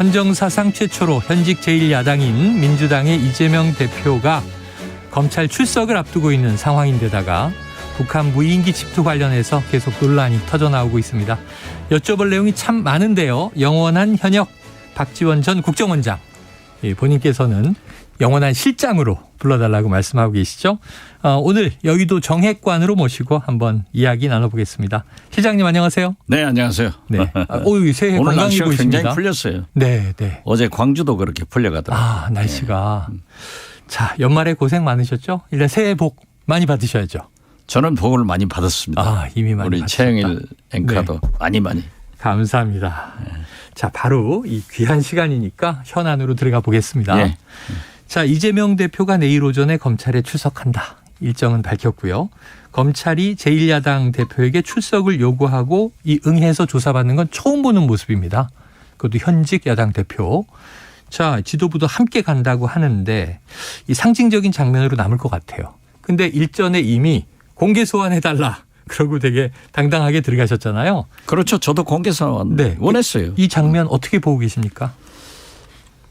헌정사상 최초로 현직 제1야당인 민주당의 이재명 대표가 검찰 출석을 앞두고 있는 상황인데다가 북한 무인기 집투 관련해서 계속 논란이 터져나오고 있습니다. 여쭤볼 내용이 참 많은데요. 영원한 현역 박지원 전 국정원장, 본인께서는 영원한 실장으로 불러달라고 말씀하고 계시죠. 오늘 여의도 정핵관으로 모시고 한번 이야기 나눠보겠습니다. 실장님 안녕하세요. 네, 안녕하세요. 네. 새해 오늘 건강히 날씨가 보이십니다. 굉장히 풀렸어요. 네, 네. 어제 광주도 그렇게 풀려가더라고요. 날씨가. 자, 연말에 고생 많으셨죠? 일단 새해 복 많이 받으셔야죠. 저는 복을 많이 받았습니다. 이미 많이 우리 받으셨다. 최영일 앵커도 많이. 감사합니다. 자, 바로 이 귀한 시간이니까 현안으로 들어가 보겠습니다. 예. 자, 이재명 대표가 내일 오전에 검찰에 출석한다. 일정은 밝혔고요. 검찰이 제1야당 대표에게 출석을 요구하고 응해서 조사받는 건 처음 보는 모습입니다. 그것도 현직 야당 대표. 자, 지도부도 함께 간다고 하는데 이 상징적인 장면으로 남을 것 같아요. 근데 일전에 이미 공개 소환해달라. 그러고 되게 당당하게 들어가셨잖아요. 그렇죠. 저도 공개 소환 원했어요. 이 장면 어떻게 보고 계십니까?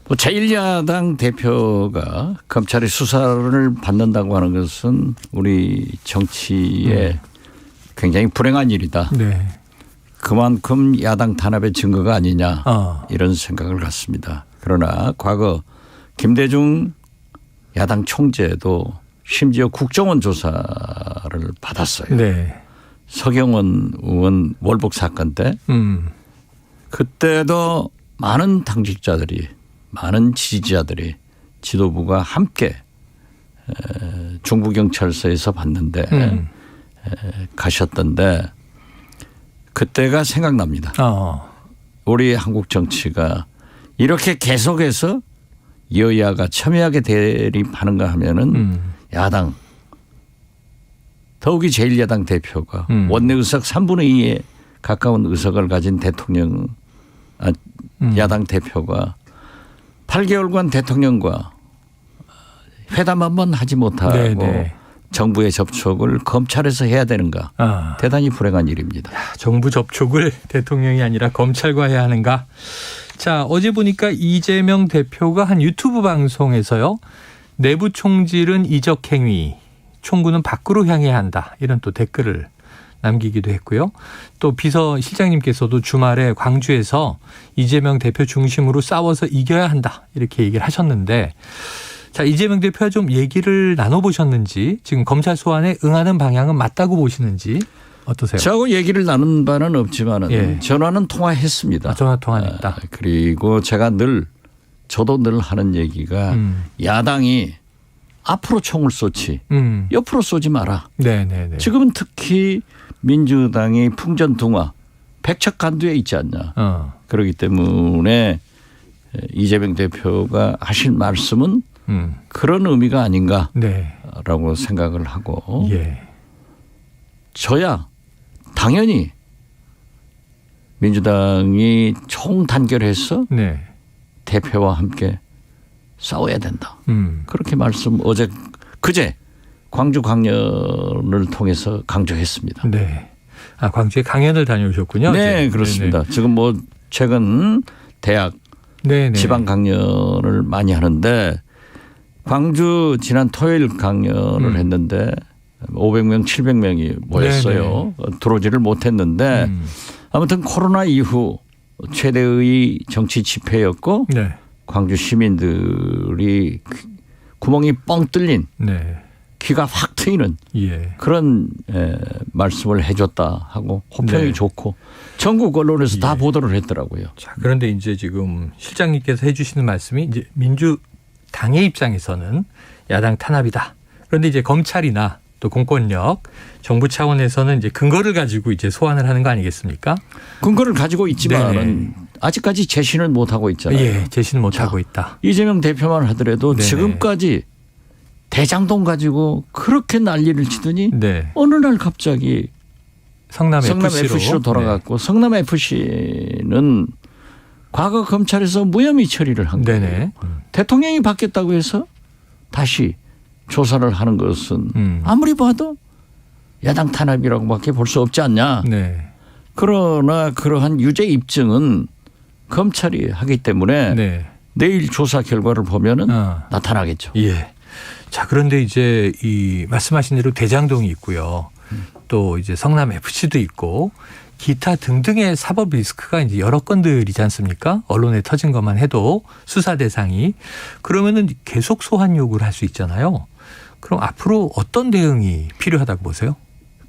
제1야당 대표가 검찰의 수사를 받는다고 하는 것은 우리 정치에 굉장히 불행한 일이다. 네. 그만큼 야당 탄압의 증거가 아니냐 이런 생각을 갖습니다. 그러나 과거 김대중 야당 총재도 심지어 국정원 조사를 받았어요. 네. 서경원 의원 월북 사건 때 그때도 많은 당직자들이 많은 지지자들이 지도부가 함께 중부경찰서에서 봤는데 가셨던데 그때가 생각납니다. 우리 한국 정치가 이렇게 계속해서 여야가 첨예하게 대립하는가 하면은 야당 더욱이 제1야당 대표가 원내 의석 3분의 2에 가까운 의석을 가진 대통령 야당 대표가 8개월간 대통령과 회담 한번 하지 못하고 네네. 정부의 접촉을 검찰에서 해야 되는가. 대단히 불행한 일입니다. 정부 접촉을 대통령이 아니라 검찰과 해야 하는가. 자, 어제 보니까 이재명 대표가 한 유튜브 방송에서요. 내부 총질은 이적 행위, 총구는 밖으로 향해야 한다. 이런 또 댓글을 남기기도 했고요. 또 비서실장님께서도 주말에 광주에서 이재명 대표 중심으로 싸워서 이겨야 한다. 이렇게 얘기를 하셨는데 자, 이재명 대표와 좀 얘기를 나눠보셨는지 지금 검찰 소환에 응하는 방향은 맞다고 보시는지 어떠세요? 저하고 얘기를 나눈 바는 없지만 전화는 통화했습니다. 전화 통화는 있다. 그리고 저도 늘 하는 얘기가 야당이 앞으로 총을 쏘지 옆으로 쏘지 마라. 네네네. 지금은 특히 민주당이 풍전등화 백척간두에 있지 않냐. 그렇기 때문에 이재명 대표가 하실 말씀은 그런 의미가 아닌가라고 생각을 하고 저야 당연히 민주당이 총단결해서 대표와 함께 싸워야 된다. 그렇게 그제 광주 강연을 통해서 강조했습니다. 네. 광주에 강연을 다녀오셨군요. 네, 그렇습니다. 네네. 지금 최근 대학 지방 강연을 많이 하는데 광주 지난 토요일 강연을 했는데 500명, 700명이 모였어요. 들어오지를 못했는데 아무튼 코로나 이후 최대의 정치 집회였고 광주 시민들이 구멍이 뻥 뚫린 귀가 확 트이는 그런 말씀을 해줬다 하고 호평이 좋고 전국 언론에서 다 보도를 했더라고요. 자, 그런데 이제 지금 실장님께서 해주시는 말씀이 이제 민주당의 입장에서는 야당 탄압이다. 그런데 이제 검찰이나 또 공권력, 정부 차원에서는 이제 근거를 가지고 이제 소환을 하는 거 아니겠습니까? 근거를 가지고 있지만 아직까지 제시는 못 하고 있잖아요. 제시는 못 하고 있다. 이재명 대표만 하더라도 지금까지 대장동 가지고 그렇게 난리를 치더니 어느 날 갑자기 성남 FC로 돌아갔고 성남 FC는 과거 검찰에서 무혐의 처리를 한 거예요. 대통령이 바뀌었다고 해서 다시 조사를 하는 것은 아무리 봐도 야당 탄압이라고밖에 볼 수 없지 않냐. 그러나 그러한 유죄 입증은 검찰이 하기 때문에 네. 내일 조사 결과를 보면은 나타나겠죠. 예. 자, 그런데 이제 이 말씀하신 대로 대장동이 있고요. 또 이제 성남 FC도 있고 기타 등등의 사법 리스크가 이제 여러 건들이지 않습니까? 언론에 터진 것만 해도 수사 대상이. 그러면은 계속 소환 요구를 할 수 있잖아요. 그럼 앞으로 어떤 대응이 필요하다고 보세요?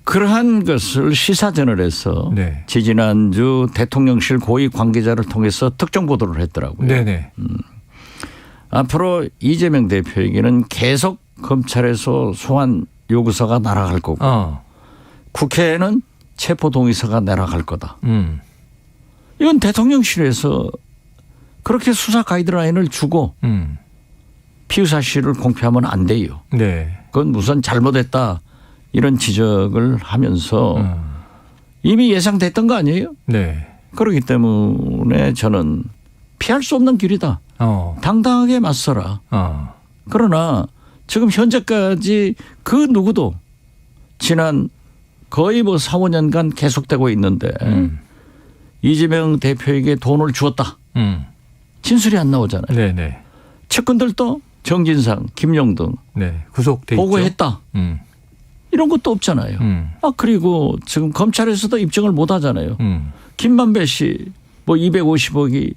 그러한 것을 시사전을 해서 네. 지지난주 대통령실 고위 관계자를 통해서 특정 보도를 했더라고요. 네네. 앞으로 이재명 대표에게는 계속 검찰에서 소환 요구서가 날아갈 거고 국회에는 체포동의서가 날아갈 거다. 이건 대통령실에서 그렇게 수사 가이드라인을 주고 피의 사실을 공표하면 안 돼요. 네. 그건 우선 잘못했다. 이런 지적을 하면서 이미 예상됐던 거 아니에요? 네. 그렇기 때문에 저는 피할 수 없는 길이다. 당당하게 맞서라. 그러나 지금 현재까지 그 누구도 지난 거의 뭐 4, 5년간 계속되고 있는데 이재명 대표에게 돈을 주었다. 진술이 안 나오잖아요. 네네. 측근들도 정진상, 김용등 네. 구속돼 보고했다. 이런 것도 없잖아요. 그리고 지금 검찰에서도 입증을 못 하잖아요. 김만배 씨 뭐 250억이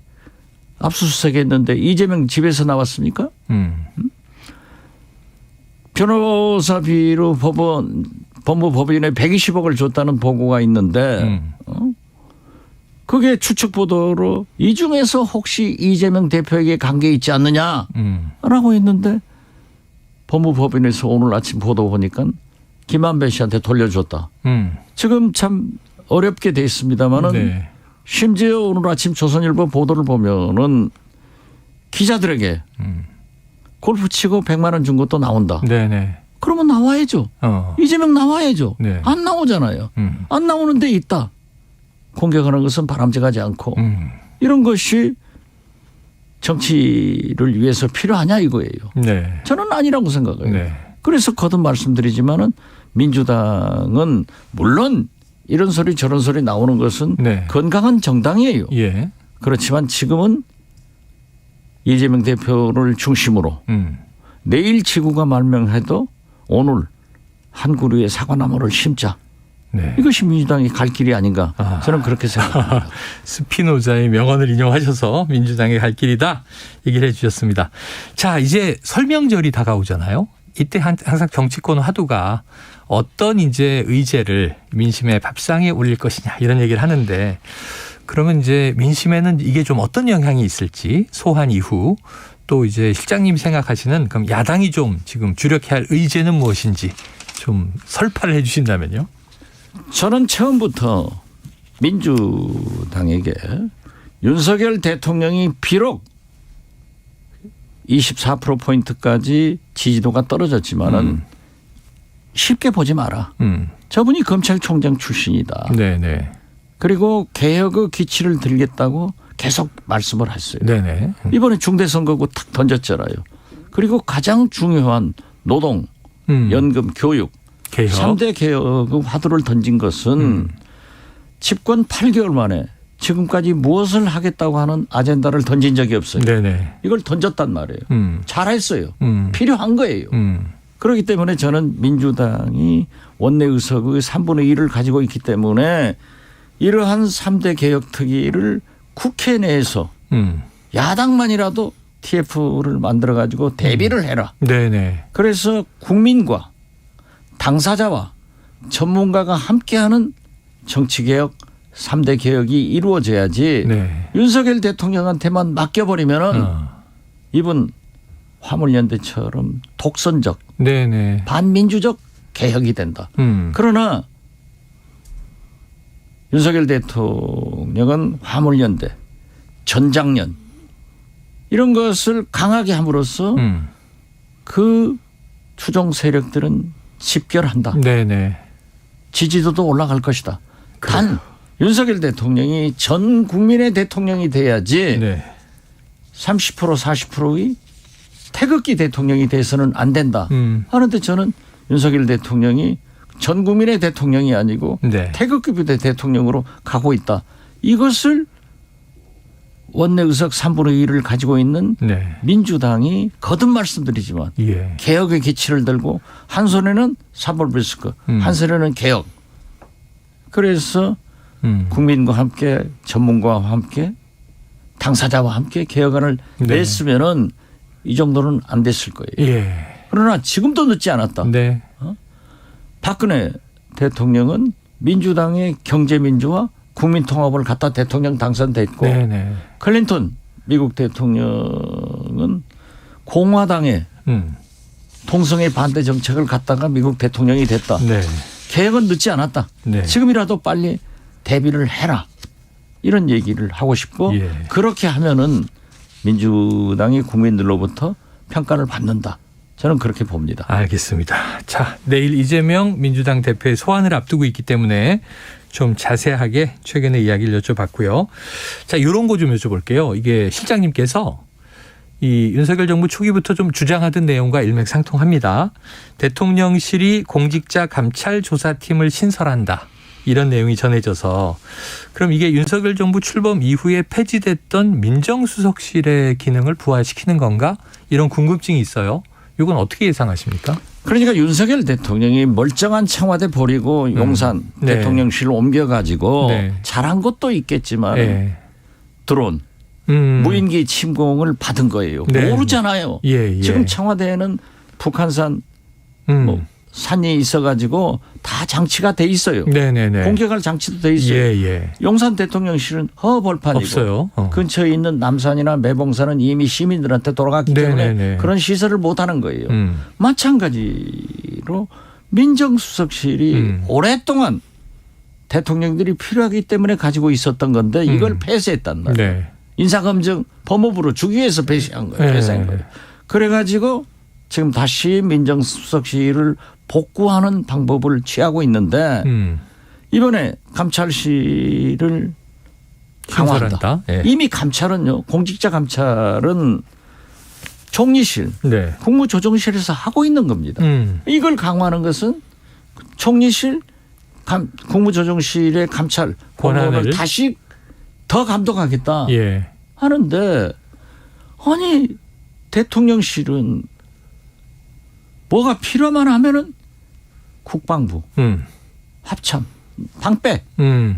압수수색했는데 이재명 집에서 나왔습니까? 변호사비로 법무법인에 120억을 줬다는 보고가 있는데 그게 추측 보도로 이 중에서 혹시 이재명 대표에게 관계 있지 않느냐라고 했는데 법무법인에서 오늘 아침 보도 보니까 김만배 씨한테 돌려줬다. 지금 참 어렵게 돼 있습니다만은 네. 심지어 오늘 아침 조선일보 보도를 보면은 기자들에게 골프 치고 100만 원 준 것도 나온다. 네네. 그러면 나와야죠. 이재명 나와야죠. 네. 안 나오잖아요. 안 나오는데 있다. 공격하는 것은 바람직하지 않고 이런 것이 정치를 위해서 필요하냐 이거예요. 네. 저는 아니라고 생각해요. 네. 그래서 거듭 말씀드리지만은 민주당은 물론 이런 소리 저런 소리 나오는 것은 네. 건강한 정당이에요. 예. 그렇지만 지금은 이재명 대표를 중심으로 내일 지구가 말명해도 오늘 한 그루의 사과나무를 심자. 네. 이것이 민주당의 갈 길이 아닌가. 저는 그렇게 생각합니다. 스피노자의 명언을 인용하셔서 민주당의 갈 길이다 얘기를 해 주셨습니다. 자, 이제 설명절이 다가오잖아요. 이때 항상 정치권 화두가 어떤 이제 의제를 민심의 밥상에 올릴 것이냐 이런 얘기를 하는데 그러면 이제 민심에는 이게 좀 어떤 영향이 있을지 소환 이후 또 이제 실장님이 생각하시는 그럼 야당이 좀 지금 주력해야 할 의제는 무엇인지 좀 설파를 해 주신다면요. 저는 처음부터 민주당에게 윤석열 대통령이 비록 24%포인트까지 지지도가 떨어졌지만은 쉽게 보지 마라. 저분이 검찰총장 출신이다. 네네. 그리고 개혁의 기치를 들겠다고 계속 말씀을 했어요. 네네. 이번에 중대선거구 탁 던졌잖아요. 그리고 가장 중요한 노동, 연금, 교육. 개혁. 3대 개혁의 화두를 던진 것은 집권 8개월 만에 지금까지 무엇을 하겠다고 하는 아젠다를 던진 적이 없어요. 네네. 이걸 던졌단 말이에요. 잘했어요. 필요한 거예요. 그렇기 때문에 저는 민주당이 원내 의석의 3분의 1을 가지고 있기 때문에 이러한 3대 개혁 특위를 국회 내에서 야당만이라도 TF를 만들어 가지고 대비를 해라. 네네. 그래서 국민과 당사자와 전문가가 함께하는 정치개혁 3대 개혁이 이루어져야지 네. 윤석열 대통령한테만 맡겨버리면은 이분 화물연대처럼 독선적 네네. 반민주적 개혁이 된다. 그러나 윤석열 대통령은 화물연대, 전장년 이런 것을 강하게 함으로써 그 추종 세력들은 집결한다. 네네. 지지도도 올라갈 것이다. 단 윤석열 대통령이 전 국민의 대통령이 돼야지 네. 30% 40%의 태극기 대통령이 돼서는 안 된다. 하는데 저는 윤석열 대통령이 전 국민의 대통령이 아니고 네. 태극기 부대 대통령으로 가고 있다. 이것을 원내 의석 3분의 1을 가지고 있는 네. 민주당이 거듭 말씀드리지만 예. 개혁의 기치를 들고 한 손에는 사법리스크 한 손에는 개혁. 그래서 국민과 함께 전문가와 함께 당사자와 함께 개혁안을 네. 냈으면은 이 정도는 안 됐을 거예요. 예. 그러나 지금도 늦지 않았다. 네. 박근혜 대통령은 민주당의 경제민주화 국민통합을 갖다 대통령 당선됐고 네네. 클린턴 미국 대통령은 공화당의 동성애 반대 정책을 갖다가 미국 대통령이 됐다. 네. 개혁은 늦지 않았다. 네. 지금이라도 빨리 대비를 해라. 이런 얘기를 하고 싶고 예. 그렇게 하면은 민주당이 국민들로부터 평가를 받는다. 저는 그렇게 봅니다. 알겠습니다. 자, 내일 이재명 민주당 대표의 소환을 앞두고 있기 때문에 좀 자세하게 최근의 이야기를 여쭤봤고요. 자, 이런 거 좀 여쭤볼게요. 이게 실장님께서 이 윤석열 정부 초기부터 좀 주장하던 내용과 일맥상통합니다. 대통령실이 공직자 감찰 조사팀을 신설한다. 이런 내용이 전해져서 그럼 이게 윤석열 정부 출범 이후에 폐지됐던 민정수석실의 기능을 부활시키는 건가? 이런 궁금증이 있어요. 이건 어떻게 예상하십니까? 그러니까 윤석열 대통령이 멀쩡한 청와대 버리고 용산 네. 대통령실을 옮겨가지고 네. 잘한 것도 있겠지만 네. 드론 무인기 침공을 받은 거예요. 네. 모르잖아요. 예, 예. 지금 청와대에는 북한산 뭐 산이 있어가지고 다 장치가 돼 있어요. 네네네. 공격할 장치도 돼 있어요. 예, 예. 용산 대통령실은 허벌판이고 없어요. 근처에 있는 남산이나 매봉산은 이미 시민들한테 돌아갔기 때문에 네네네. 그런 시설을 못하는 거예요. 마찬가지로 민정수석실이 오랫동안 대통령들이 필요하기 때문에 가지고 있었던 건데 이걸 폐쇄했단 말이에요. 네. 인사검증 법무부로 주기 위해서 폐쇄한 거예요. 폐쇄한 거예요. 그래가지고 지금 다시 민정수석실을 복구하는 방법을 취하고 있는데 이번에 감찰실을 강화한다. 예. 이미 감찰은요. 공직자 감찰은 총리실, 네. 국무조정실에서 하고 있는 겁니다. 이걸 강화하는 것은 총리실, 국무조정실의 감찰 권한을 다시 더 감독하겠다 예. 하는데 아니 대통령실은 뭐가 필요만 하면은 국방부, 합참, 방패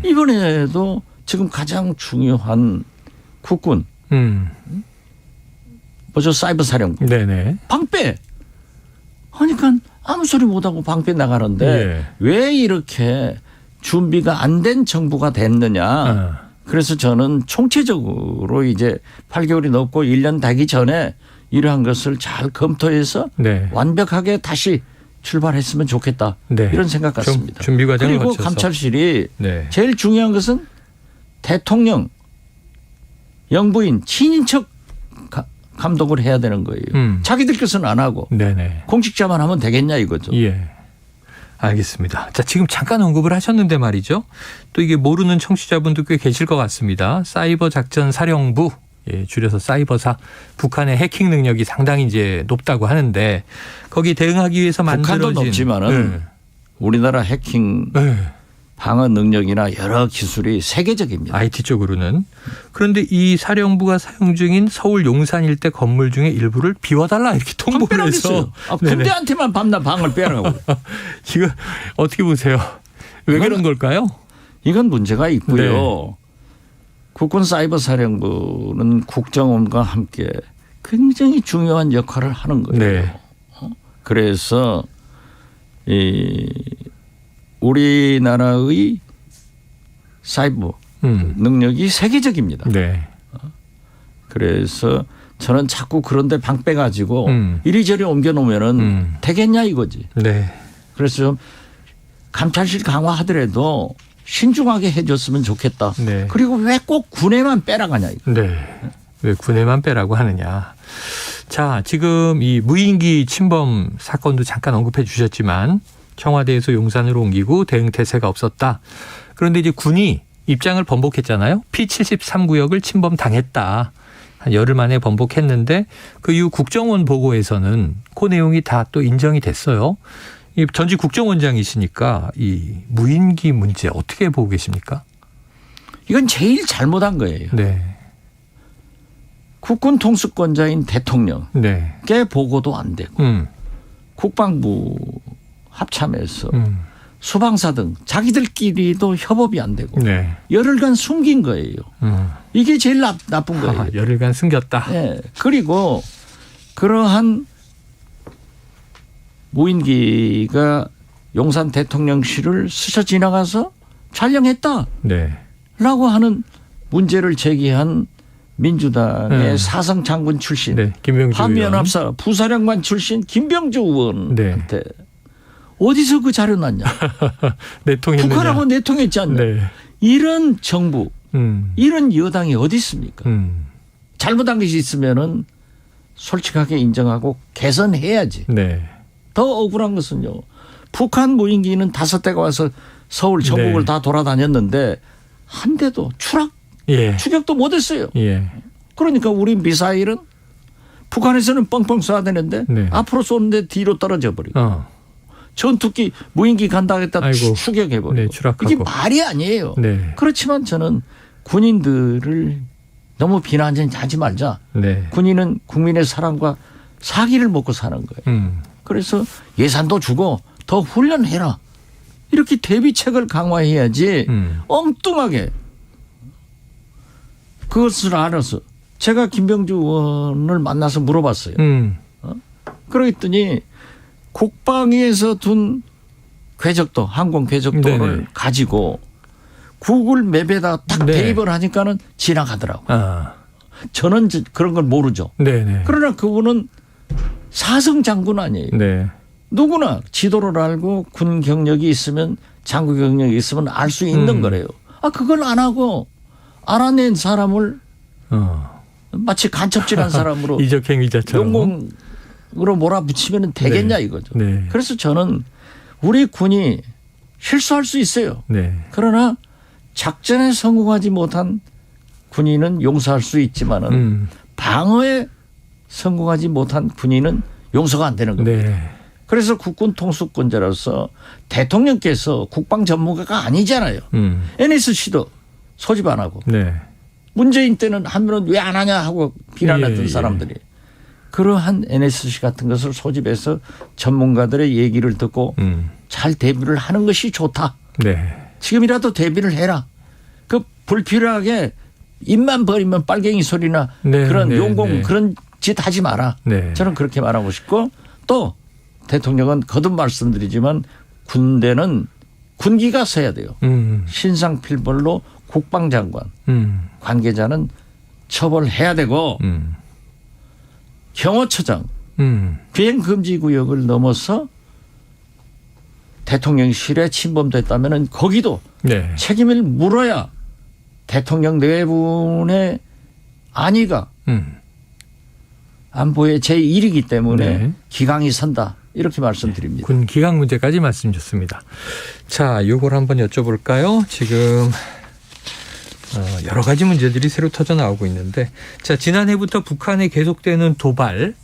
이번에도 지금 가장 중요한 국군 뭐죠 사이버 사령부 네네. 방패 하니까 아무 소리 못하고 방패 나가는데 예. 왜 이렇게 준비가 안 된 정부가 됐느냐. 그래서 저는 총체적으로 이제 8개월이 넘고 1년 되기 전에 이러한 것을 잘 검토해서 네. 완벽하게 다시 출발했으면 좋겠다. 네. 이런 생각 같습니다. 준비 과정을 그리고 거쳐서. 감찰실이 네. 제일 중요한 것은 대통령 영부인 친인척 감독을 해야 되는 거예요. 자기들께서는 안 하고 네네. 공직자만 하면 되겠냐 이거죠. 예. 알겠습니다. 자, 지금 잠깐 언급을 하셨는데 말이죠. 또 이게 모르는 청취자분도 꽤 계실 것 같습니다. 사이버 작전 사령부, 예, 줄여서 사이버사, 북한의 해킹 능력이 상당히 이제 높다고 하는데 거기 대응하기 위해서 만들어진 북한도 높지만은 우리나라 해킹 방어 능력이나 여러 기술이 세계적입니다. IT 쪽으로는. 그런데 이 사령부가 사용 중인 서울 용산 일대 건물 중에 일부를 비워달라 이렇게 통보를 해서. 군대한테만 밤낮 방을 빼라고. 이거 어떻게 보세요? 왜 그런 걸까요? 이건 문제가 있고요. 네. 국군 사이버 사령부는 국정원과 함께 굉장히 중요한 역할을 하는 거예요. 네. 그래서 우리나라의 사이버 능력이 세계적입니다. 네. 그래서 저는 자꾸 그런데 방 빼가지고 이리저리 옮겨놓으면은 되겠냐 이거지. 네. 그래서 좀 감찰실 강화하더라도 신중하게 해줬으면 좋겠다. 네. 그리고 왜 꼭 군에만 빼라가냐 이거. 네. 왜 군에만 빼라고 하느냐. 자, 지금 이 무인기 침범 사건도 잠깐 언급해 주셨지만 청와대에서 용산으로 옮기고 대응 태세가 없었다. 그런데 이제 군이 입장을 번복했잖아요. P73구역을 침범당했다. 한 열흘 만에 번복했는데 그 이후 국정원 보고에서는 그 내용이 다 또 인정이 됐어요. 이 전직 국정원장이시니까 이 무인기 문제 어떻게 보고 계십니까? 이건 제일 잘못한 거예요. 네. 국군 통수권자인 대통령께 네. 보고도 안 되고 국방부 합참에서 수방사 등 자기들끼리도 협업이 안 되고 네. 열흘간 숨긴 거예요. 이게 제일 나쁜 거예요. 열흘간 숨겼다. 네. 그리고 그러한 무인기가 용산 대통령실을 스쳐 지나가서 촬영했다라고 네. 하는 문제를 제기한 민주당의 사성 장군 출신 네. 김병주 한미연합사 부사령관 출신 김병주 의원한테 어디서 그 자료 났냐. 내통했느냐. 북한하고 내통했지 않냐. 네. 이런 정부 이런 여당이 어디 있습니까. 잘못한 것이 있으면은 솔직하게 인정하고 개선해야지. 네. 더 억울한 것은요. 북한 무인기는 5대가 와서 서울 전국을 다 돌아다녔는데 한 대도 추격도 못했어요. 그러니까 우리 미사일은 북한에서는 뻥뻥 쏴야 되는데 앞으로 쏘는데 뒤로 떨어져 버리고 전투기 무인기 간다 했다 추격해버리고. 이게 말이 아니에요. 그렇지만 저는 군인들을 너무 비난하지 말자. 군인은 국민의 사랑과 사기를 먹고 사는 거예요. 그래서 예산도 주고 더 훈련해라. 이렇게 대비책을 강화해야지 엉뚱하게 그것을 알아서 제가 김병주 의원을 만나서 물어봤어요. 그랬더니 국방위에서 둔 궤적도 항공 궤적도를 가지고 구글 맵에다 딱 대입을 하니까는 지나가더라고요. 저는 그런 걸 모르죠. 그러나 그분은 사성 장군 아니에요. 누구나 지도를 알고 군 경력이 있으면 장구 경력이 있으면 알 수 있는 거래요. 그걸 안 하고 알아낸 사람을 마치 간첩질한 사람으로 이적행위자처럼 용공으로 몰아붙이면 되겠냐 이거죠. 그래서 저는 우리 군이 실수할 수 있어요. 그러나 작전에 성공하지 못한 군인은 용서할 수 있지만은 방어에 성공하지 못한 군인은 용서가 안 되는 겁니다. 그래서 국군 통수권자로서 대통령께서 국방 전문가가 아니잖아요. NSC도 소집 안 하고 문재인 때는 하면은 왜 안 하냐 하고 비난했던 사람들이 그러한 NSC 같은 것을 소집해서 전문가들의 얘기를 듣고 잘 대비를 하는 것이 좋다. 지금이라도 대비를 해라. 그 불필요하게 입만 버리면 빨갱이 소리나 그런 용공 그런 짓 하지 마라. 저는 그렇게 말하고 싶고 또 대통령은 거듭 말씀드리지만 군대는 군기가 서야 돼요. 신상필벌로 국방장관 관계자는 처벌해야 되고 경호처장 비행금지구역을 넘어서 대통령실에 침범됐다면 거기도 책임을 물어야 대통령 내분의 안위가 안보의 제1이기 때문에 기강이 선다. 이렇게 말씀드립니다. 군 기강 문제까지 말씀 주셨습니다. 자, 이걸 한번 여쭤볼까요? 지금 여러 가지 문제들이 새로 터져 나오고 있는데 자, 지난해부터 북한에 계속되는 도발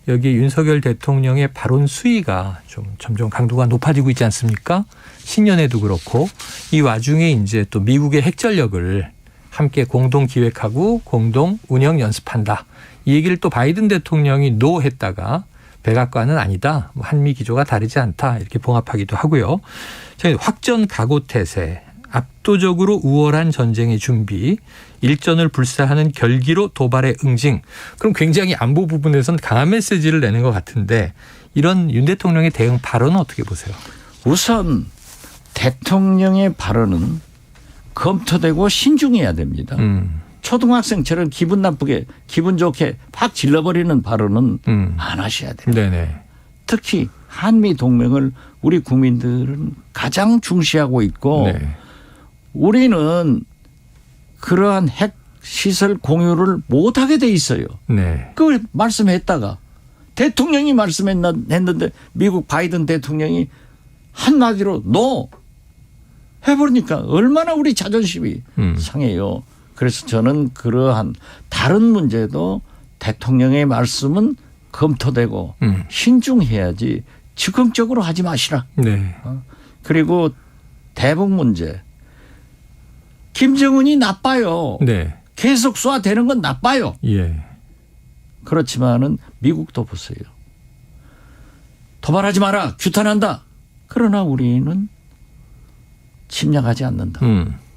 여기 윤석열 대통령의 발언 수위가 좀 점점 강도가 높아지고 있지 않습니까? 신년에도 그렇고 이 와중에 이제 또 미국의 핵전력을 함께 공동 기획하고 공동 운영 연습한다. 이 얘기를 또 바이든 대통령이 노 했다가 백악관은 아니다. 한미 기조가 다르지 않다. 이렇게 봉합하기도 하고요. 확전 각오 태세, 압도적으로 우월한 전쟁의 준비, 일전을 불사하는 결기로 도발의 응징. 그럼 굉장히 안보 부분에서는 강한 메시지를 내는 것 같은데 이런 윤 대통령의 대응 발언은 어떻게 보세요? 우선 대통령의 발언은 검토되고 신중해야 됩니다. 초등학생처럼 기분 나쁘게 기분 좋게 팍 질러버리는 발언은 안 하셔야 돼요. 특히 한미 동맹을 우리 국민들은 가장 중시하고 있고 우리는 그러한 핵 시설 공유를 못하게 돼 있어요. 그걸 말씀했다가 대통령이 말씀했는데 미국 바이든 대통령이 한마디로 노 해버리니까 얼마나 우리 자존심이 상해요. 그래서 저는 그러한 다른 문제도 대통령의 말씀은 검토되고 신중해야지 즉흥적으로 하지 마시라. 그리고 대북 문제. 김정은이 나빠요. 계속 쏴대는 건 나빠요. 그렇지만은 미국도 보세요. 도발하지 마라. 규탄한다. 그러나 우리는 침략하지 않는다.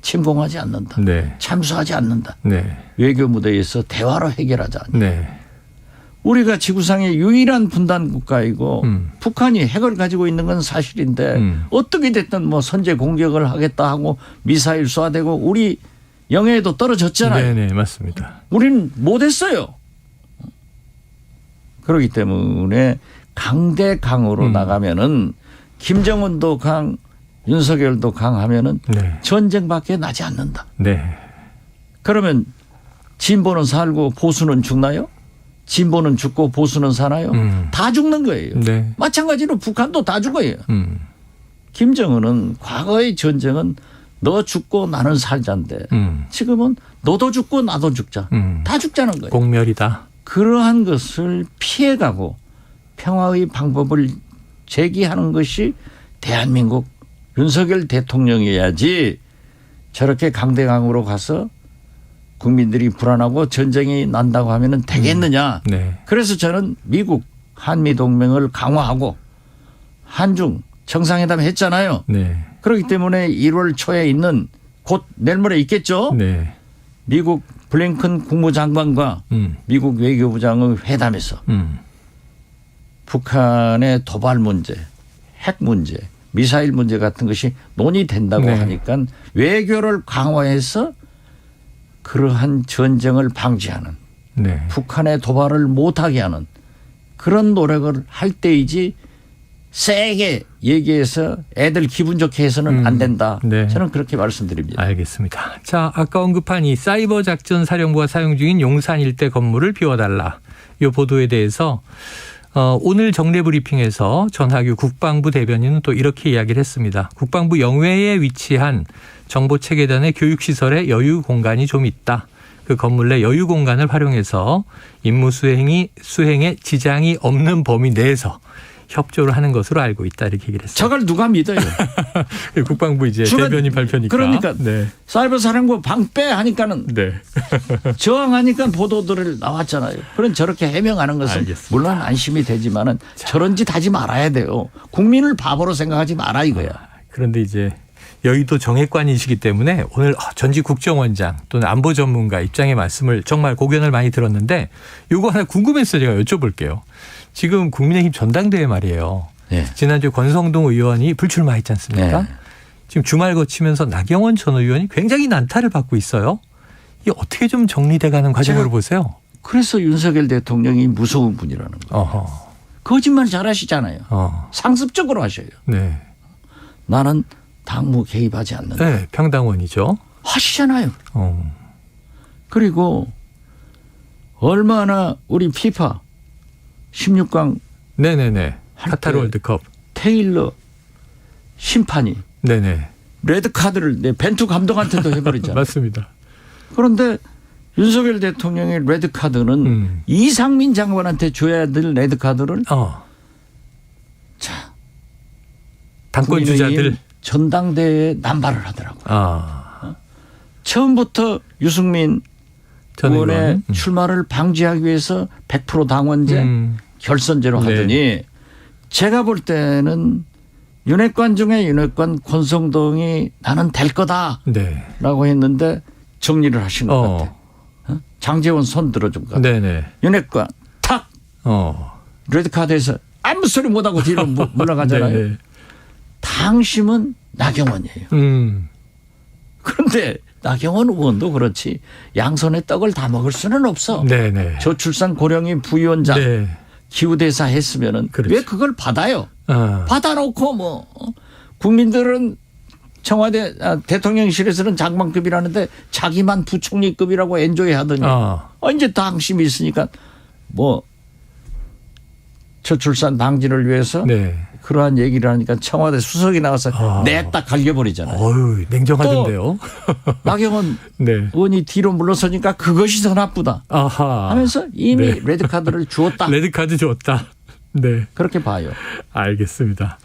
침공하지 않는다. 네. 참수하지 않는다. 네. 외교 무대에서 대화로 해결하자. 네. 우리가 지구상의 유일한 분단 국가이고 북한이 핵을 가지고 있는 건 사실인데 어떻게 됐든 뭐 선제 공격을 하겠다 하고 미사일 쏴대고 우리 영해에도 떨어졌잖아요. 네, 맞습니다. 우리는 못했어요. 그렇기 때문에 강대강으로 나가면은 김정은도 강, 윤석열도 강하면은 네. 전쟁밖에 나지 않는다. 네. 그러면 진보는 살고 보수는 죽나요? 진보는 죽고 보수는 사나요? 다 죽는 거예요. 네. 마찬가지로 북한도 다 죽어요. 김정은은 과거의 전쟁은 너 죽고 나는 살자인데 지금은 너도 죽고 나도 죽자. 다 죽자는 거예요. 공멸이다. 그러한 것을 피해가고 평화의 방법을 제기하는 것이 대한민국 윤석열 대통령이어야지 저렇게 강대강으로 가서 국민들이 불안하고 전쟁이 난다고 하면 되겠느냐. 네. 그래서 저는 미국 한미동맹을 강화하고 한중 정상회담 했잖아요. 네. 그렇기 때문에 1월 초에 있는 곧 내일 모레 있겠죠. 네. 미국 블링컨 국무장관과 미국 외교부장의 회담에서 북한의 도발 문제, 핵 문제, 미사일 문제 같은 것이 논의된다고 네. 하니까 외교를 강화해서 그러한 전쟁을 방지하는 네. 북한의 도발을 못하게 하는 그런 노력을 할 때이지 세게 얘기해서 애들 기분 좋게 해서는 안 된다. 네. 저는 그렇게 말씀드립니다. 알겠습니다. 자, 아까 언급한 이 사이버 작전 사령부가 사용 중인 용산 일대 건물을 비워달라. 이 보도에 대해서 오늘 정례 브리핑에서 전하규 국방부 대변인은 또 이렇게 이야기를 했습니다. 국방부 영외에 위치한 정보체계단의 교육시설에 여유 공간이 좀 있다. 그 건물 내 여유 공간을 활용해서 임무 수행에 지장이 없는 범위 내에서 협조를 하는 것으로 알고 있다. 이렇게 얘기를 했습니다. 저걸 누가 믿어요? 국방부 이제 대변인 발표니까. 그러니까 네. 사이버 사령부 방빼 하니까는 네. 저항하니까 보도들 나왔잖아요. 그런 저렇게 해명하는 것은 알겠습니다. 물론 안심이 되지만은 저런 짓 하지 말아야 돼요. 국민을 바보로 생각하지 마라 이거야. 그런데 이제 여의도 정액관이시기 때문에 오늘 전직 국정원장 또는 안보 전문가 입장의 말씀을 정말 고견을 많이 들었는데 요거 하나 궁금해서 제가 여쭤볼게요. 지금 국민의힘 전당대회 말이에요. 네. 지난주 권성동 의원이 불출마했지 않습니까? 네. 지금 주말 거치면서 나경원 전 의원이 굉장히 난타를 받고 있어요. 이게 어떻게 좀 정리돼가는 과정으로 보세요? 그래서 윤석열 대통령이 무서운 분이라는 거예요. 어허. 거짓말 잘하시잖아요. 상습적으로 하셔요. 네. 나는 당무 개입하지 않는다. 네, 평당원이죠. 하시잖아요. 그리고 얼마나 우리 피파 16강 네네네. 카타르 월드컵. 테일러 심판이 네네. 레드카드를 내 벤투 감독한테도 해버리잖아요. 맞습니다. 그런데 윤석열 대통령의 레드카드는 이상민 장관한테 줘야 될 레드카드를 자 당권 주자들 전당대회에 남발을 하더라고요. 처음부터 유승민 의원의 출마를 방지하기 위해서 100% 당원제 결선제로 하더니 네. 제가 볼 때는 윤핵관 중에 윤핵관 권성동이 나는 될 거다라고 네. 했는데 정리를 하신 것 같아요. 장제원 손 들어준 것 같아요. 네네. 윤핵관 탁 레드카드에서 아무 소리 못하고 뒤로 물러가잖아요. 네네. 당심은 나경원이에요. 그런데 나경원 의원도 그렇지 양손에 떡을 다 먹을 수는 없어. 네네. 저출산 고령의 부위원장 네. 기후대사 했으면은 그렇죠. 왜 그걸 받아요? 받아놓고 뭐 국민들은 청와대 대통령실에서는 장관급이라는데 자기만 부총리급이라고 엔조이 하더니 이제 당심이 있으니까 뭐 저출산 방지를 위해서 네. 그러한 얘기를 하니까 청와대 수석이 나와서 냈다 갈겨버리잖아요. 어휴, 냉정하던데요. 나경원 네. 의원이 뒤로 물러서니까 그것이 더 나쁘다 하면서 이미 네. 레드카드를 주었다. 레드카드 주었다. 네. 그렇게 봐요. 알겠습니다.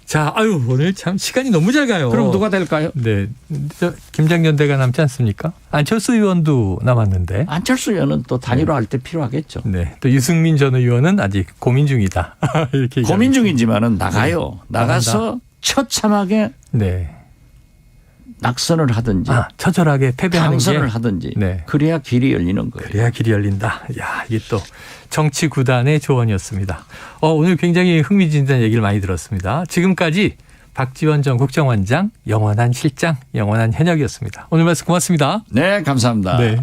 자, 아유, 오늘 참 시간이 너무 잘 가요. 그럼 누가 될까요? 네. 김장연대가 남지 않습니까? 안철수 의원도 남았는데. 안철수 의원은 또 단일화할 때 필요하겠죠. 네. 또 유승민 전 의원은 아직 고민 중이다. 이렇게 고민 중이지만은 나가요. 나가서 처참하게 네. 낙선을 하든지 처절하게 패배하는 당선을 하든지 네. 그래야 길이 열리는 거예요. 그래야 길이 열린다. 야, 이게 또 정치 구단의 조언이었습니다. 오늘 굉장히 흥미진진한 얘기를 많이 들었습니다. 지금까지 박지원 전 국정원장, 영원한 실장, 영원한 현역이었습니다. 오늘 말씀 고맙습니다. 네, 감사합니다. 네.